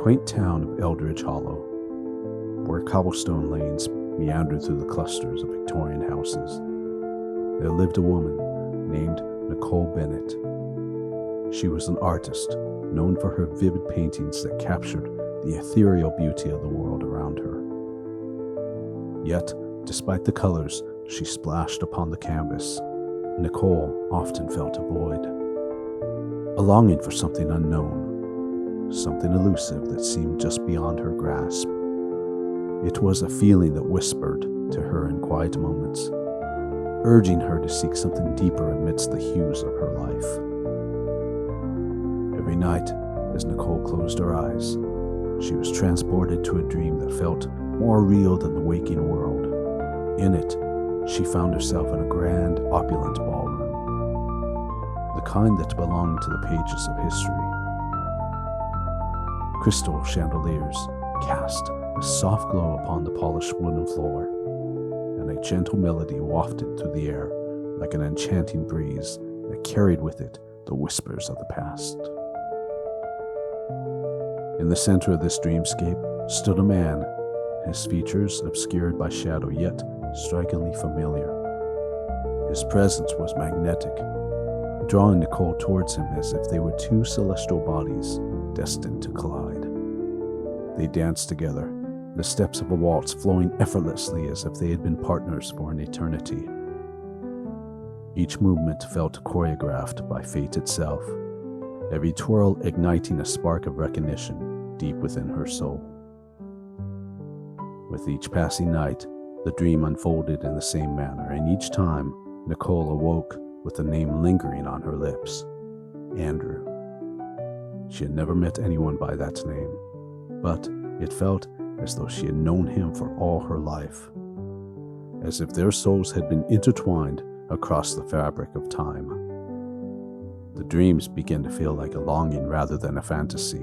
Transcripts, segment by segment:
quaint town of Eldridge Hollow, where cobblestone lanes meandered through the clusters of Victorian houses, there lived a woman named Nicole Bennett. She was an artist known for her vivid paintings that captured the ethereal beauty of the world around her. Yet, despite the colors she splashed upon the canvas, Nicole often felt a void, a longing for something unknown, something elusive that seemed just beyond her grasp. It was a feeling that whispered to her in quiet moments, urging her to seek something deeper amidst the hues of her life. Every night, as Nicole closed her eyes, she was transported to a dream that felt more real than the waking world. In it, she found herself in a grand, opulent ballroom, the kind that belonged to the pages of history. Crystal chandeliers cast a soft glow upon the polished wooden floor, and a gentle melody wafted through the air like an enchanting breeze that carried with it the whispers of the past. In the center of this dreamscape stood a man, his features obscured by shadow yet strikingly familiar. His presence was magnetic, drawing Nicole towards him as if they were two celestial bodies destined to collide. They danced together, the steps of a waltz flowing effortlessly as if they had been partners for an eternity. Each movement felt choreographed by fate itself, every twirl igniting a spark of recognition deep within her soul. With each passing night, the dream unfolded in the same manner, and each time, Nicole awoke with the name lingering on her lips, Andrew. She had never met anyone by that name, but it felt as though she had known him for all her life, as if their souls had been intertwined across the fabric of time. The dreams began to feel like a longing rather than a fantasy,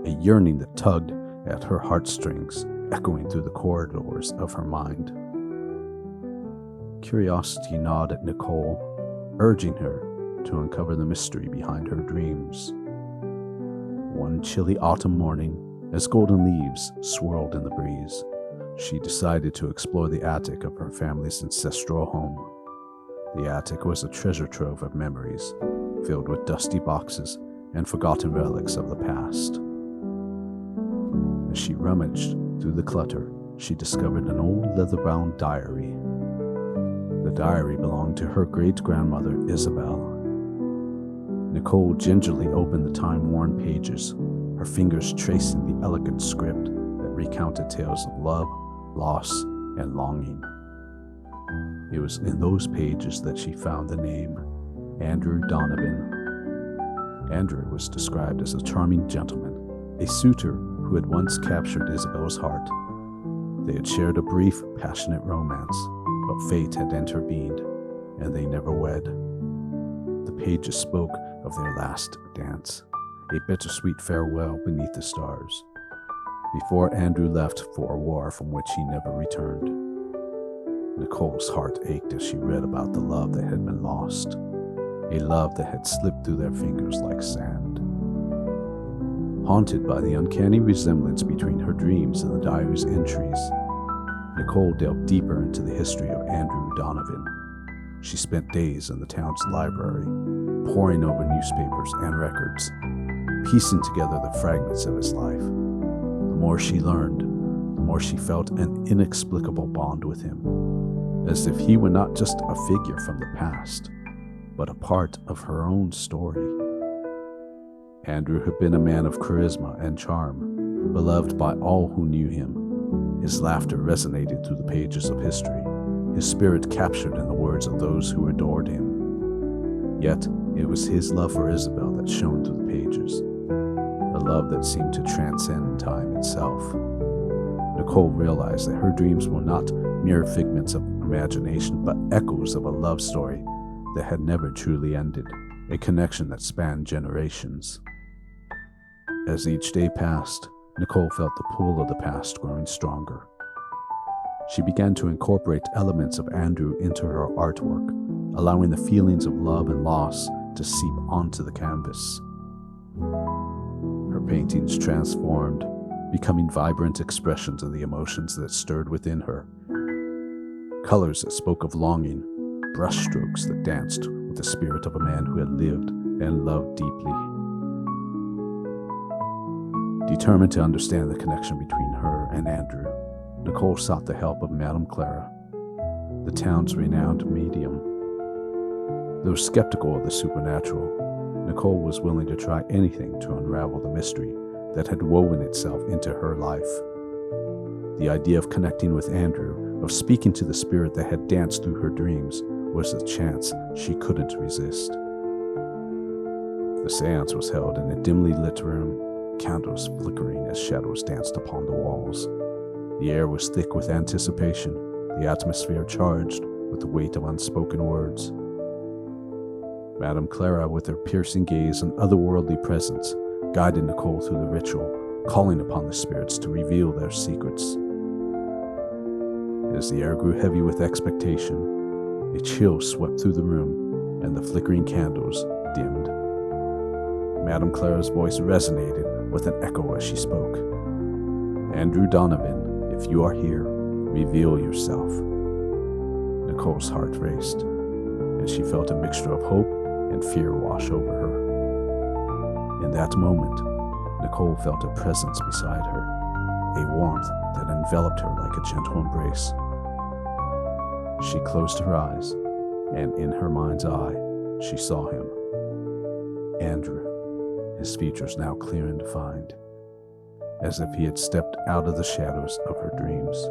a yearning that tugged at her heartstrings, echoing through the corridors of her mind. Curiosity gnawed at Nicole, urging her to uncover the mystery behind her dreams. One chilly autumn morning, as golden leaves swirled in the breeze, she decided to explore the attic of her family's ancestral home. The attic was a treasure trove of memories, filled with dusty boxes and forgotten relics of the past. As she rummaged through the clutter, she discovered an old leather-bound diary. The diary belonged to her great-grandmother, Isabel. Nicole gingerly opened the time-worn pages, her fingers tracing the elegant script that recounted tales of love, loss, and longing. It was in those pages that she found the name Andrew Donovan. Andrew was described as a charming gentleman, a suitor who had once captured Isabel's heart. They had shared a brief, passionate romance, but fate had intervened, and they never wed. The pages spoke of their last dance, a bittersweet farewell beneath the stars, before Andrew left for a war from which he never returned. Nicole's heart ached as she read about the love that had been lost, a love that had slipped through their fingers like sand. Haunted by the uncanny resemblance between her dreams and the diary's entries, Nicole delved deeper into the history of Andrew Donovan. She spent days in the town's library, poring over newspapers and records, piecing together the fragments of his life. The more she learned, the more she felt an inexplicable bond with him, as if he were not just a figure from the past, but a part of her own story. Andrew had been a man of charisma and charm, beloved by all who knew him. His laughter resonated through the pages of history, his spirit captured in the words of those who adored him. Yet, it was his love for Isabel that shone through the pages, a love that seemed to transcend time itself. Nicole realized that her dreams were not mere figments of imagination, but echoes of a love story that had never truly ended, a connection that spanned generations. As each day passed, Nicole felt the pull of the past growing stronger. She began to incorporate elements of Andrew into her artwork, allowing the feelings of love and loss to seep onto the canvas. Her paintings transformed, becoming vibrant expressions of the emotions that stirred within her. Colors that spoke of longing, brushstrokes that danced with the spirit of a man who had lived and loved deeply. Determined to understand the connection between her and Andrew, Nicole sought the help of Madame Clara, the town's renowned medium. Though skeptical of the supernatural, Nicole was willing to try anything to unravel the mystery that had woven itself into her life. The idea of connecting with Andrew, of speaking to the spirit that had danced through her dreams, was a chance she couldn't resist. The séance was held in a dimly lit room, candles flickering as shadows danced upon the walls. The air was thick with anticipation, the atmosphere charged with the weight of unspoken words. Madame Clara, with her piercing gaze and otherworldly presence, guided Nicole through the ritual, calling upon the spirits to reveal their secrets. As the air grew heavy with expectation, a chill swept through the room, and the flickering candles dimmed. Madame Clara's voice resonated with an echo as she spoke. "Andrew Donovan, if you are here, reveal yourself." Nicole's heart raced, and she felt a mixture of hope and fear wash over her. In that moment, Nicole felt a presence beside her, a warmth that enveloped her like a gentle embrace. She closed her eyes, and in her mind's eye, she saw him. Andrew, his features now clear and defined, as if he had stepped out of the shadows of her dreams.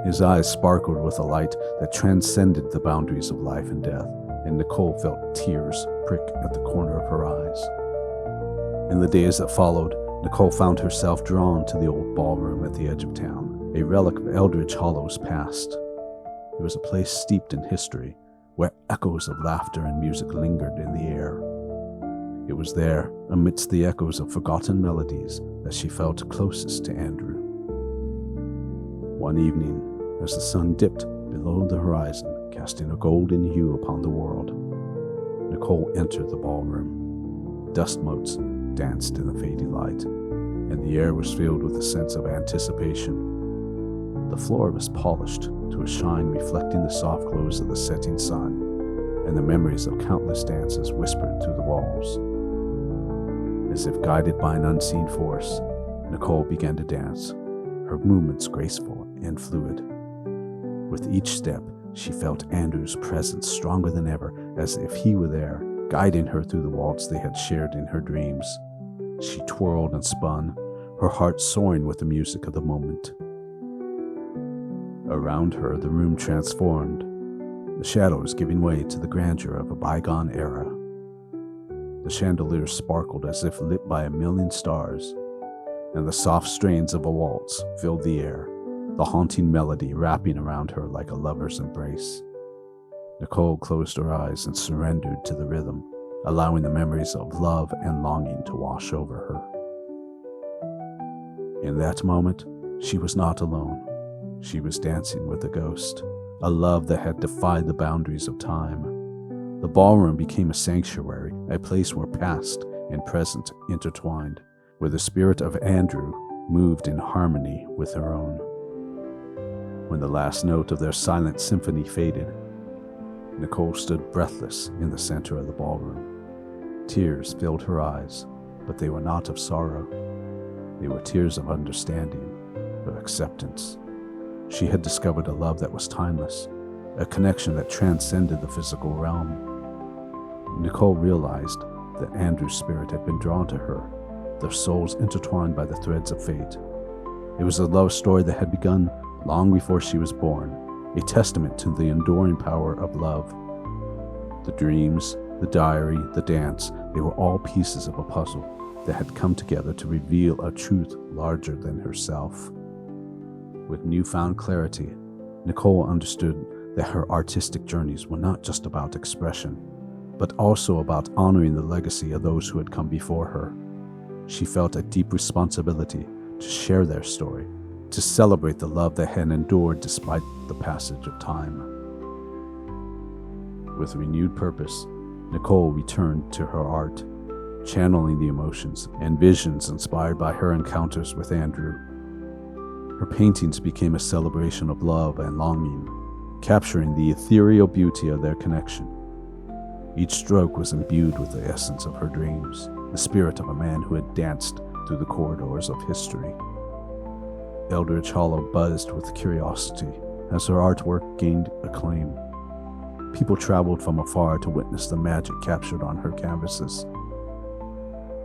His eyes sparkled with a light that transcended the boundaries of life and death, and Nicole felt tears prick at the corner of her eyes. In the days that followed, Nicole found herself drawn to the old ballroom at the edge of town, a relic of Eldridge Hollow's past. It was a place steeped in history, where echoes of laughter and music lingered in the air. It was there, amidst the echoes of forgotten melodies, that she felt closest to Andrew. One evening, as the sun dipped below the horizon, casting a golden hue upon the world, Nicole entered the ballroom. Dust motes danced in the fading light, and the air was filled with a sense of anticipation. The floor was polished to a shine reflecting the soft glows of the setting sun, and the memories of countless dances whispered through the walls. As if guided by an unseen force, Nicole began to dance, her movements graceful and fluid. With each step, she felt Andrew's presence stronger than ever, as if he were there, guiding her through the waltz they had shared in her dreams. She twirled and spun, her heart soaring with the music of the moment. Around her, the room transformed, the shadows giving way to the grandeur of a bygone era. The chandeliers sparkled as if lit by a million stars, and the soft strains of a waltz filled the air, the haunting melody wrapping around her like a lover's embrace. Nicole closed her eyes and surrendered to the rhythm, allowing the memories of love and longing to wash over her. In that moment, she was not alone. She was dancing with a ghost, a love that had defied the boundaries of time. The ballroom became a sanctuary, a place where past and present intertwined, where the spirit of Andrew moved in harmony with her own. When the last note of their silent symphony faded, Nicole stood breathless in the center of the ballroom. Tears filled her eyes, but they were not of sorrow. They were tears of understanding, of acceptance. She had discovered a love that was timeless, a connection that transcended the physical realm. Nicole realized that Andrew's spirit had been drawn to her, their souls intertwined by the threads of fate. It was a love story that had begun long before she was born, a testament to the enduring power of love. The dreams, the diary, the dance, they were all pieces of a puzzle that had come together to reveal a truth larger than herself. With newfound clarity, Nicole understood that her artistic journeys were not just about expression, but also about honoring the legacy of those who had come before her. She felt a deep responsibility to share their story, to celebrate the love that had endured despite the passage of time. With renewed purpose, Nicole returned to her art. channeling the emotions and visions inspired by her encounters with Andrew. Her paintings became a celebration of love and longing, capturing the ethereal beauty of their connection. Each stroke was imbued with the essence of her dreams, the spirit of a man who had danced through the corridors of history. Eldridge Hollow buzzed with curiosity as her artwork gained acclaim. People traveled from afar to witness the magic captured on her canvases.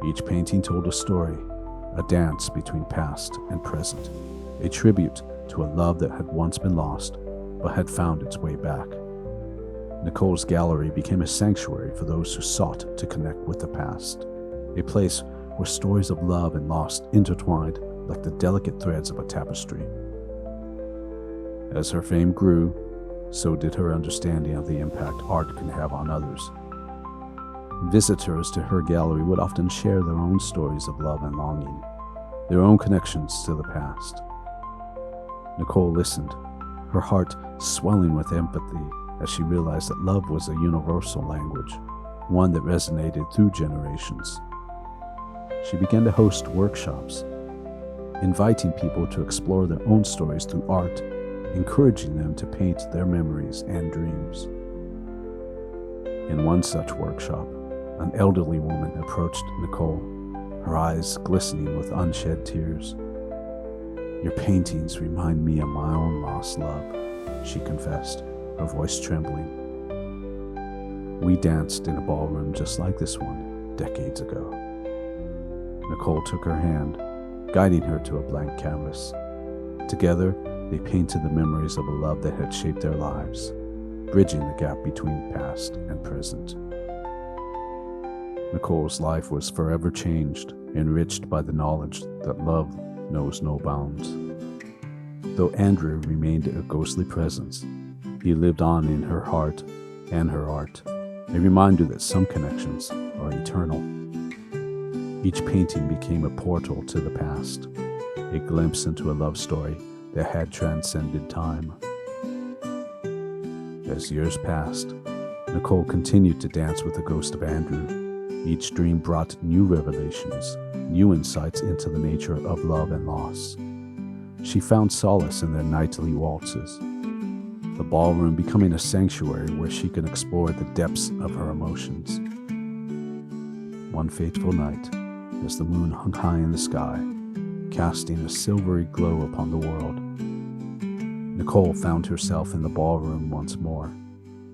Each painting told a story, a dance between past and present, a tribute to a love that had once been lost but had found its way back. Nicole's gallery became a sanctuary for those who sought to connect with the past, a place where stories of love and loss intertwined like the delicate threads of a tapestry. As her fame grew, so did her understanding of the impact art can have on others. Visitors to her gallery would often share their own stories of love and longing, their own connections to the past. Nicole listened, her heart swelling with empathy as she realized that love was a universal language, one that resonated through generations. She began to host workshops, inviting people to explore their own stories through art, encouraging them to paint their memories and dreams. In one such workshop, an elderly woman approached Nicole, her eyes glistening with unshed tears. "Your paintings remind me of my own lost love," she confessed, her voice trembling. "We danced in a ballroom just like this one, decades ago." Nicole took her hand, guiding her to a blank canvas. Together, they painted the memories of a love that had shaped their lives, bridging the gap between past and present. Nicole's life was forever changed, enriched by the knowledge that love knows no bounds. Though Andrew remained a ghostly presence, he lived on in her heart and her art, a reminder that some connections are eternal. Each painting became a portal to the past, a glimpse into a love story that had transcended time. As years passed, Nicole continued to dance with the ghost of Andrew. Each dream brought new revelations, new insights into the nature of love and loss. She found solace in their nightly waltzes, the ballroom becoming a sanctuary where she could explore the depths of her emotions. One fateful night, as the moon hung high in the sky, casting a silvery glow upon the world, Nicole found herself in the ballroom once more.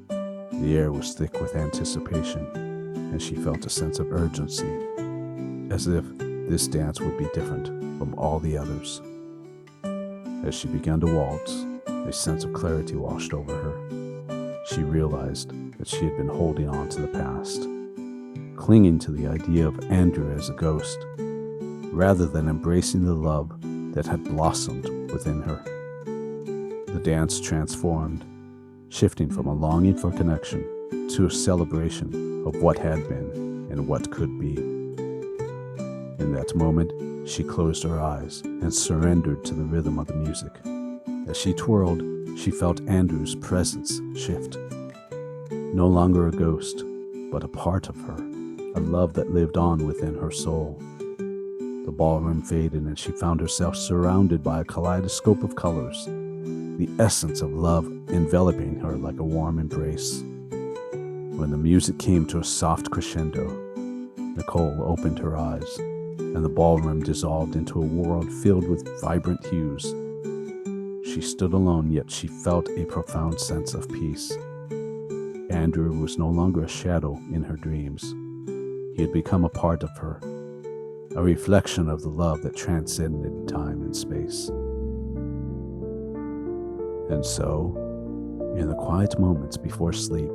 The air was thick with anticipation, and she felt a sense of urgency, as if this dance would be different from all the others. As she began to waltz, a sense of clarity washed over her. She realized that she had been holding on to the past, clinging to the idea of Andrew as a ghost, rather than embracing the love that had blossomed within her. The dance transformed, shifting from a longing for connection to a celebration of what had been and what could be. In that moment, she closed her eyes and surrendered to the rhythm of the music. As she twirled, she felt Andrew's presence shift. No longer a ghost, but a part of her, a love that lived on within her soul. The ballroom faded and she found herself surrounded by a kaleidoscope of colors, the essence of love enveloping her like a warm embrace. When the music came to a soft crescendo, Nicole opened her eyes, and the ballroom dissolved into a world filled with vibrant hues. She stood alone, yet she felt a profound sense of peace. Andrew was no longer a shadow in her dreams. He had become a part of her, a reflection of the love that transcended time and space. And so, in the quiet moments before sleep,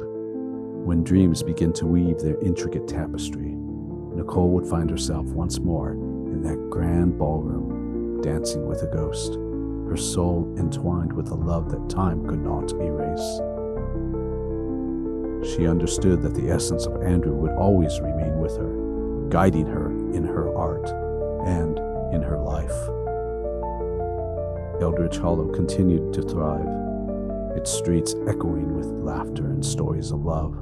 when dreams begin to weave their intricate tapestry, Nicole would find herself once more in that grand ballroom, dancing with a ghost, her soul entwined with a love that time could not erase. She understood that the essence of Andrew would always remain with her, guiding her in her art and in her life. Eldridge Hollow continued to thrive, its streets echoing with laughter and stories of love.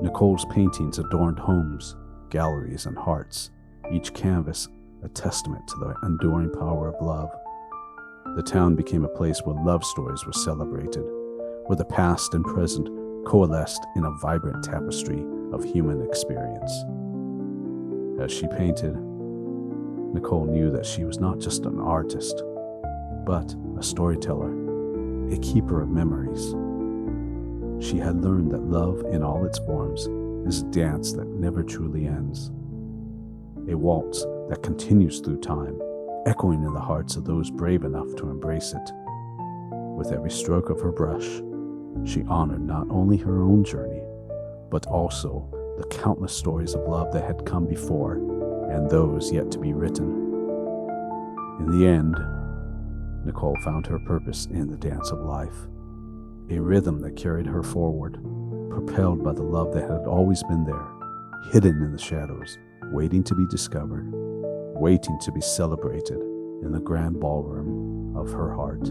Nicole's paintings adorned homes, galleries and hearts, each canvas a testament to the enduring power of love. The town became a place where love stories were celebrated, where the past and present coalesced in a vibrant tapestry of human experience. As she painted, Nicole knew that she was not just an artist, but a storyteller, a keeper of memories. She had learned that love in all its forms is a dance that never truly ends, a waltz that continues through time, echoing in the hearts of those brave enough to embrace it. With every stroke of her brush, she honored not only her own journey, but also the countless stories of love that had come before and those yet to be written. In the end, Nicole found her purpose in the dance of life, a rhythm that carried her forward, propelled by the love that had always been there, hidden in the shadows, waiting to be discovered, waiting to be celebrated in the grand ballroom of her heart.